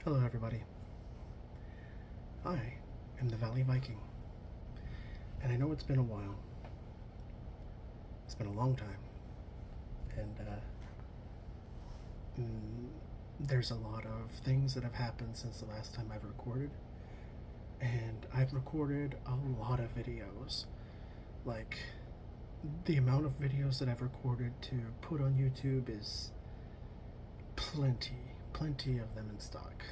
Hello, everybody. I am the Valley Viking, and I know it's been a while. It's been a long time, and there's a lot of things that have happened since the last time I've recorded, and I've recorded a lot of videos. Like, the amount of videos that I've recorded to put on YouTube is plenty of them in stock.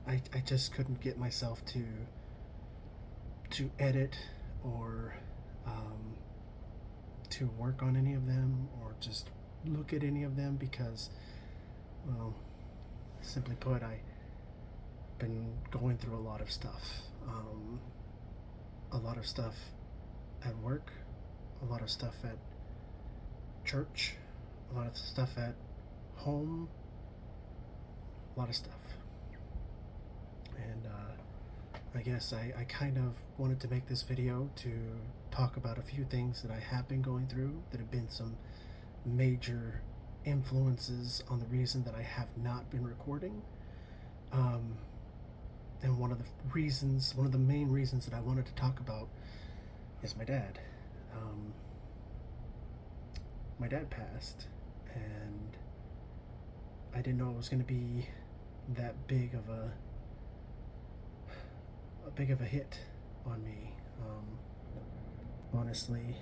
I just couldn't get myself to edit or to work on any of them or just look at any of them because, well, simply put, I've been going through a lot of stuff. A lot of stuff at work, a lot of stuff at church, a lot of stuff at home, a lot of stuff. And I guess I kind of wanted to make this video to talk about a few things that I have been going through that have been some major influences on the reason that I have not been recording. And one of the main reasons that I wanted to talk about is my dad. My dad passed, and I didn't know it was going to be that big of a hit on me. Honestly,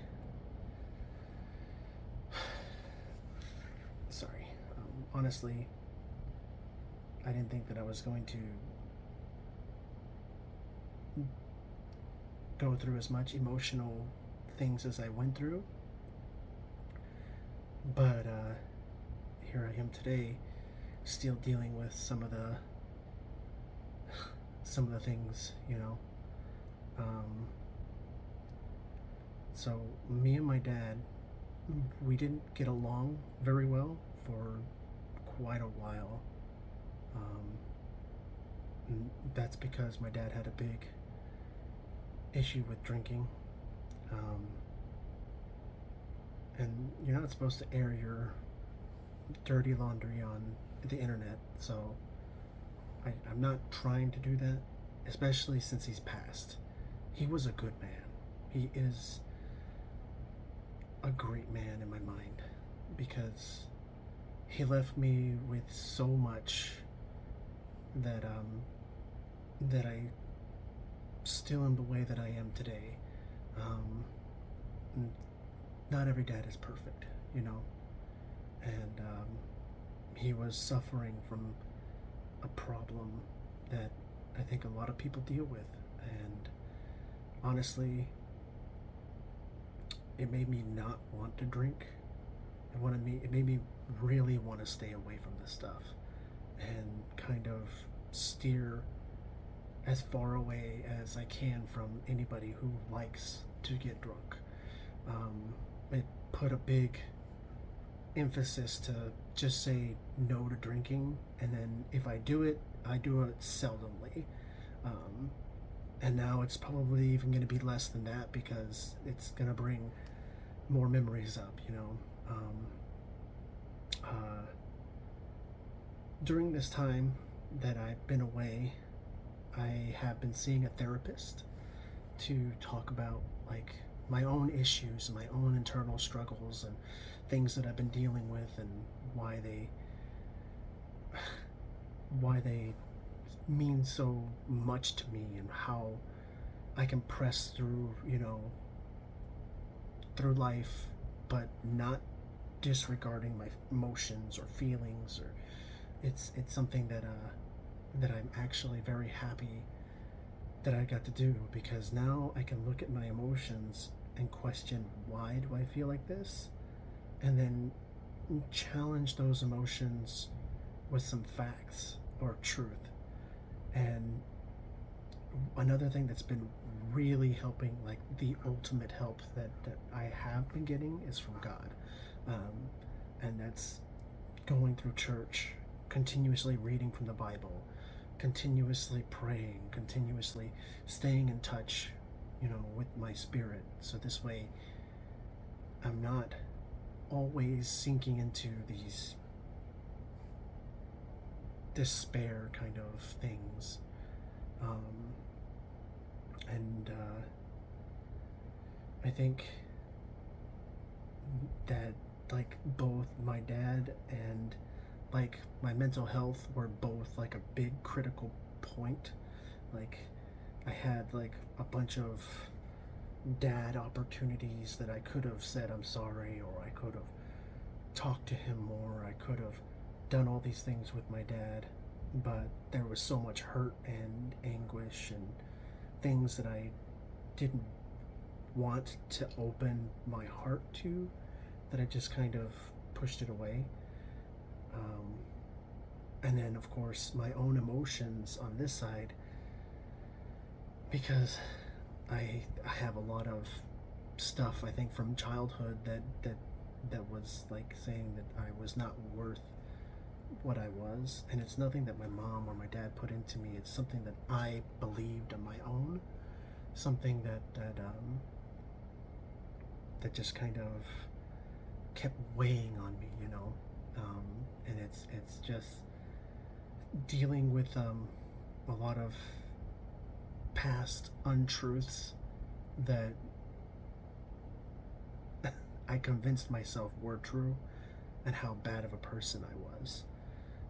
sorry. Honestly, I didn't think that I was going to go through as much emotional things as I went through. But here I am today, still dealing with some of the things, you know. So me and my dad, we didn't get along very well for quite a while. That's because my dad had a big issue with drinking. And you're not supposed to air your dirty laundry on the internet, so I'm not trying to do that, especially since he's passed. He was a good man. He is a great man in my mind because he left me with so much that that I still am the way that I am today. Not every dad is perfect, you know, and he was suffering from a problem that I think a lot of people deal with, and honestly, it made me not want to drink. It made me really want to stay away from this stuff and kind of steer as far away as I can from anybody who likes to get drunk. It put a big emphasis to just say no to drinking, and then if I do it seldomly. And now it's probably even going to be less than that because it's going to bring more memories up, you know. During this time that I've been away, I have been seeing a therapist to talk about like my own issues and my own internal struggles and things that I've been dealing with and why they mean so much to me and how I can press through, you know, through life, but not disregarding my emotions or feelings. Or it's something that I'm actually very happy that I got to do, because now I can look at my emotions and question, why do I feel like this, and then challenge those emotions with some facts or truth. And another thing that's been really helping, like the ultimate help that I have been getting, is from God. And that's going through church, continuously reading from the Bible, continuously praying, continuously staying in touch, you know, with my spirit. So this way I'm not always sinking into these despair kind of things. Um, and I think that like both my dad and like my mental health were both like a big critical point. Like I had like a bunch of dad opportunities that I could have said I'm sorry, or I could have talked to him more, I could have done all these things with my dad, but there was so much hurt and anguish and things that I didn't want to open my heart to, that I just kind of pushed it away. Um, and then, of course, my own emotions on this side, because I have a lot of stuff I think from childhood that was like saying that I was not worth what I was, and it's nothing that my mom or my dad put into me. It's something that I believed on my own, something that just kind of kept weighing on me, you know. And it's just dealing with a lot of past untruths that I convinced myself were true, and how bad of a person I was.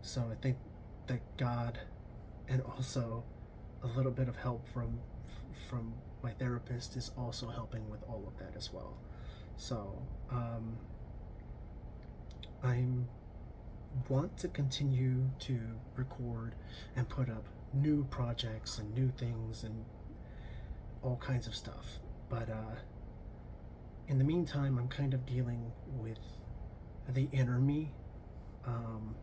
So I think that God, and also a little bit of help from my therapist, is also helping with all of that as well. So I want to continue to record and put up new projects and new things and all kinds of stuff. But in the meantime, I'm kind of dealing with the inner me. Um,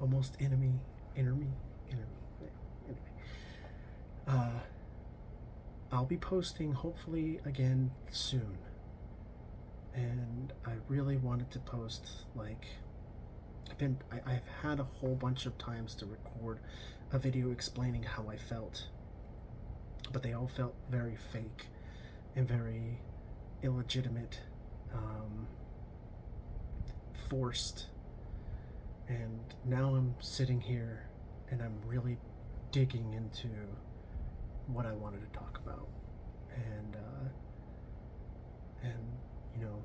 almost enemy, inner me, inner me. Anyway, uh, I'll be posting hopefully again soon. And I really wanted to post, like, I've had a whole bunch of times to record a video explaining how I felt, but they all felt very fake and very illegitimate, forced. And now I'm sitting here and I'm really digging into what I wanted to talk about. And you know,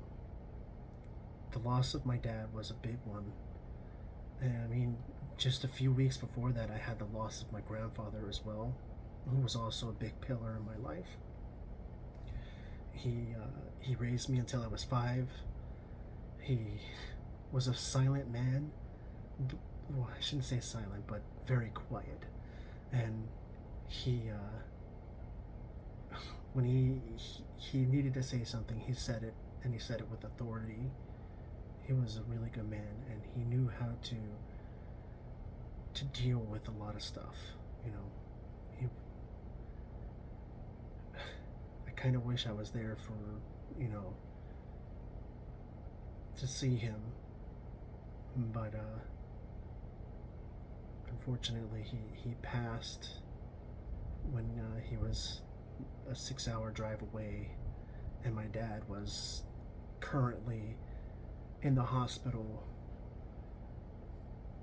the loss of my dad was a big one. And I mean, just a few weeks before that, I had the loss of my grandfather as well, who was also a big pillar in my life. He raised me until I was 5. He was a silent man. Well, I shouldn't say silent, but very quiet. And he, when he needed to say something, he said it, and he said it with authority. He was a really good man, and he knew how to deal with a lot of stuff. You know, he. I kind of wish I was there for, you know, to see him, but unfortunately he passed when he was a 6-hour drive away, and my dad was currently in the hospital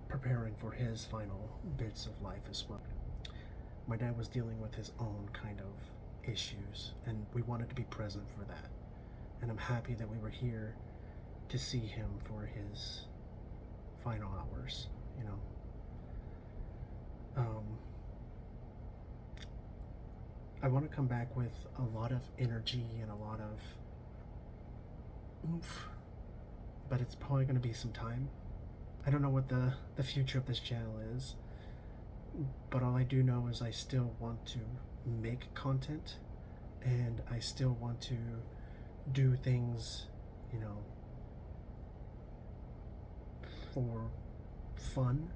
preparing for his final bits of life as well. My dad was dealing with his own kind of issues, and we wanted to be present for that. And I'm happy that we were here to see him for his final hours, you know. I want to come back with a lot of energy and a lot of oomph, but it's probably going to be some time. I don't know what the future of this channel is, but all I do know is I still want to make content, and I still want to do things, you know, for fun.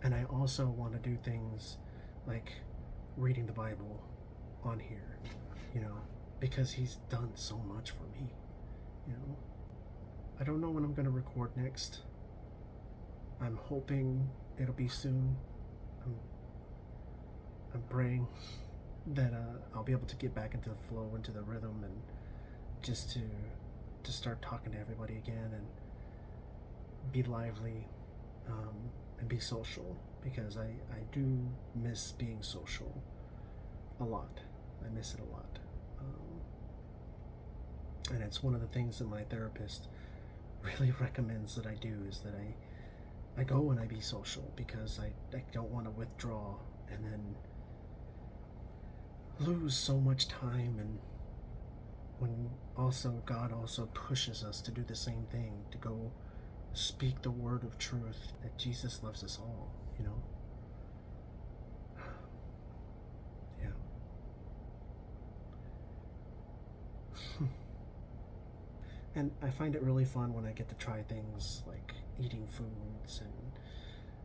And I also want to do things like reading the Bible on here, you know, because he's done so much for me, you know. I don't know when I'm going to record next. I'm hoping it'll be soon. I'm praying that I'll be able to get back into the flow, into the rhythm, and just to start talking to everybody again and be lively. and be social, because I do miss being social a lot. I miss it a lot. And it's one of the things that my therapist really recommends that I do, is that I go and I be social, because I don't want to withdraw and then lose so much time. And when also God also pushes us to do the same thing, to go speak the word of truth, that Jesus loves us all, you know? Yeah. And I find it really fun when I get to try things like eating foods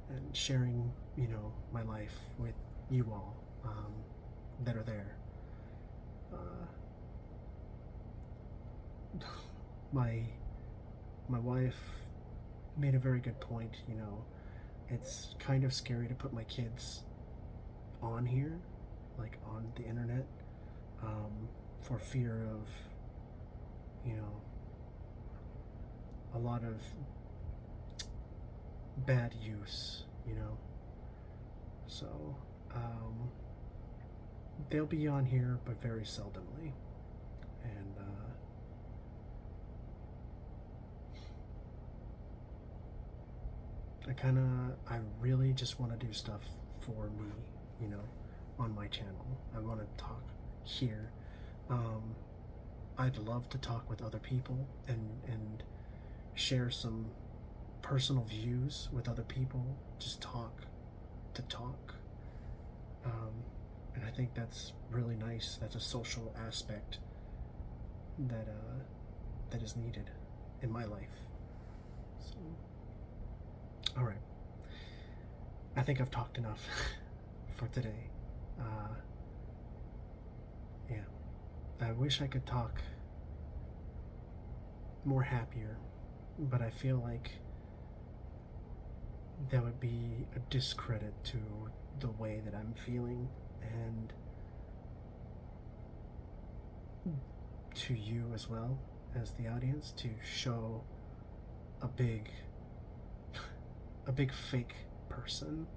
and sharing, my life with you all, that are there. Uh, my my wife made a very good point. It's kind of scary to put my kids on here, like on the internet, for fear of, you know, a lot of bad use. So, they'll be on here, but very seldomly. And, I really just want to do stuff for me, you know, on my channel. I want to talk here. Um, I'd love to talk with other people and share some personal views with other people. Just talk to talk. Um, and I think that's really nice. That's a social aspect that is needed in my life. So, all right. I think I've talked enough for today. Uh, yeah. I wish I could talk more happier, but I feel like that would be a discredit to the way that I'm feeling, and to you as well as the audience, to show a big a big fake person.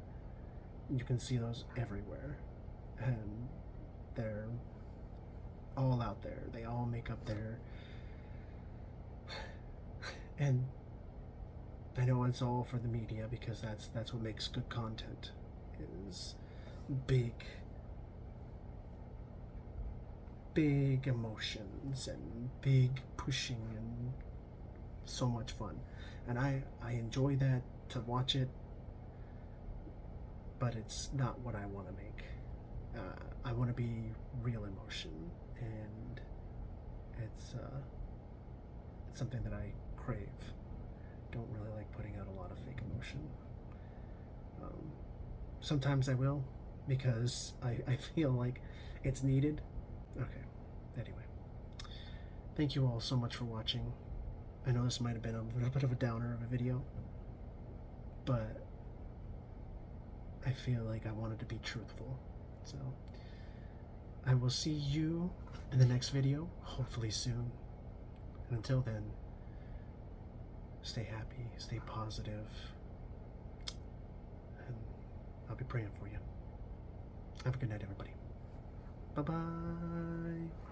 You can see those everywhere, and they're all out there. They all make up their and I know it's all for the media, because that's what makes good content, is big emotions and big pushing and so much fun. And I enjoy that, to watch it, but it's not what I want to make. I want to be real emotion, and it's something that I crave. Don't really like putting out a lot of fake emotion. Sometimes I will, because I feel like it's needed. Okay, anyway. Thank you all so much for watching. I know this might have been a little bit of a downer of a video, but I feel like I wanted to be truthful. So, I will see you in the next video, hopefully soon. And until then, stay happy, stay positive, and I'll be praying for you. Have a good night, everybody. Bye-bye.